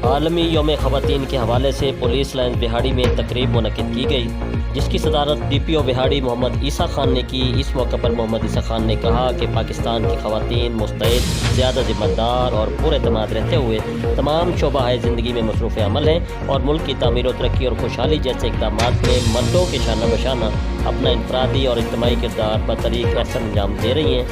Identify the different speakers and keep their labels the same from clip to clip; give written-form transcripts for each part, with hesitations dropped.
Speaker 1: عالمی یوم خواتین کے حوالے سے پولیس لائنز بہاڑی میں تقریب منعقد کی گئی، جس کی صدارت ڈی پی او بہاڑی محمد عیسیٰ خان نے کی۔ اس موقع پر محمد عیسیٰ خان نے کہا کہ پاکستان کی خواتین مستعد، زیادہ ذمہ دار اور پراعتماد رہتے ہوئے تمام شعبہ زندگی میں مصروف عمل ہیں اور ملک کی تعمیر و ترقی اور خوشحالی جیسے اقدامات میں مردوں کے شانہ بشانہ اپنا انفرادی اور اجتماعی کردار بطریق احسن انجام دے رہی ہیں۔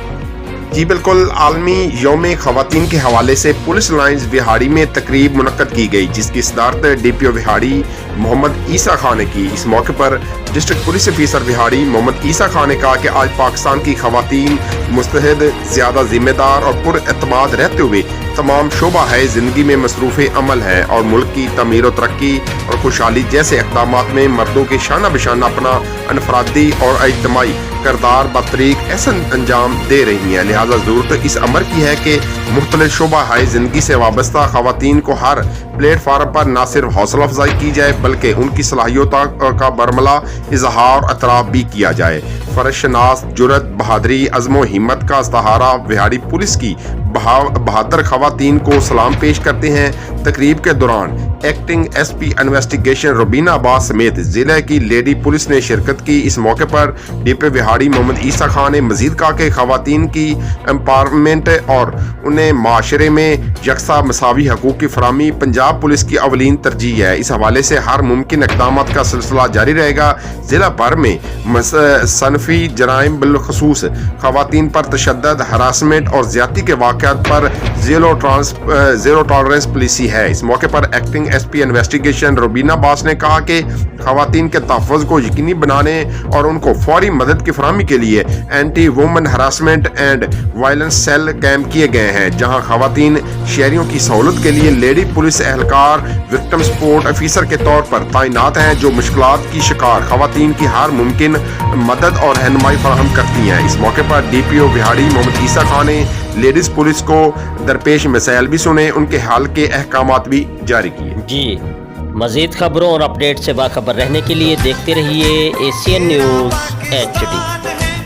Speaker 2: جی بالکل، عالمی یوم خواتین کے حوالے سے پولیس لائنز بہاڑی میں تقریب منعقد کی گئی، جس کی صدارت ڈی پی او بہاڑی محمد عیسیٰ خان نے کی۔ اس موقع پر ڈسٹرکٹ پولیس آفیسر بہاڑی محمد عیسیٰ خان نے کہا کہ آج پاکستان کی خواتین مستعد، زیادہ ذمہ دار اور پر اعتماد رہتے ہوئے تمام شعبہ زندگی میں مصروف عمل ہے اور ملک کی تعمیر و ترقی اور خوشحالی جیسے اقدامات میں مردوں کے شانہ بشانہ اپنا انفرادی اور اجتماعی کردار بطریق احسن انجام دے رہی ہیں۔ لہذا ضرورت اس امر کی ہے کہ مختلف شعبہ زندگی سے وابستہ خواتین کو ہر پلیٹ فارم پر نہ صرف حوصلہ افزائی کی جائے بلکہ ان کی صلاحیتوں کا برملا اظہار اور اعتراف بھی کیا جائے۔ فرض شناس، جرأت، بہادری، عزم و ہمت کا استعارہ بہاڑی پولیس کی بہادر خواتین کو سلام پیش کرتے ہیں۔ تقریب کے دوران acting S P investigation Rubina Abbas سمیت ضلع کی لیڈی پولیس نے شرکت کی۔ اس موقع پر ڈی پی بہاڑی محمد عیسیٰ خان نے مزید کہا کہ خواتین کی امپاورمنٹ اور انہیں معاشرے میں یکساں مساوی حقوق کی فراہمی پنجاب پولیس کی اولین ترجیح ہے۔ اس حوالے سے ہر ممکن اقدامات کا سلسلہ جاری رہے گا۔ ضلع بھر میں صنفی جرائم بالخصوص خواتین پر تشدد، ہراسمنٹ اور زیادتی کے واقعات پر زیرو ٹالرنس پالیسی ہے۔ اس موقع پر acting S P investigation Rubina Abbas نے کہا کہ خواتین کے تحفظ کو یقینی بنانے اور ان کو فوری مدد کی فراہمی کے لیے anti women harassment and violence cell قائم کیے گئے ہیں، جہاں خواتین شہریوں کی سہولت کے لیے لیڈی پولیس اہلکار وکٹم سپورٹ آفیسر کے طور پر تعینات ہیں، جو مشکلات کی شکار خواتین کی ہر ممکن مدد اور رہنمائی فراہم کرتی ہیں۔ اس موقع پر ڈی پی او بہاڑی محمد عیسیٰ خان نے لیڈیز پولیس کو درپیش مسائل بھی سنے، ان کے حل کے احکامات بھی جاری کیے۔
Speaker 1: جی، مزید خبروں اور اپڈیٹ سے باخبر رہنے کے لیے دیکھتے رہیے ایشین نیوز HD۔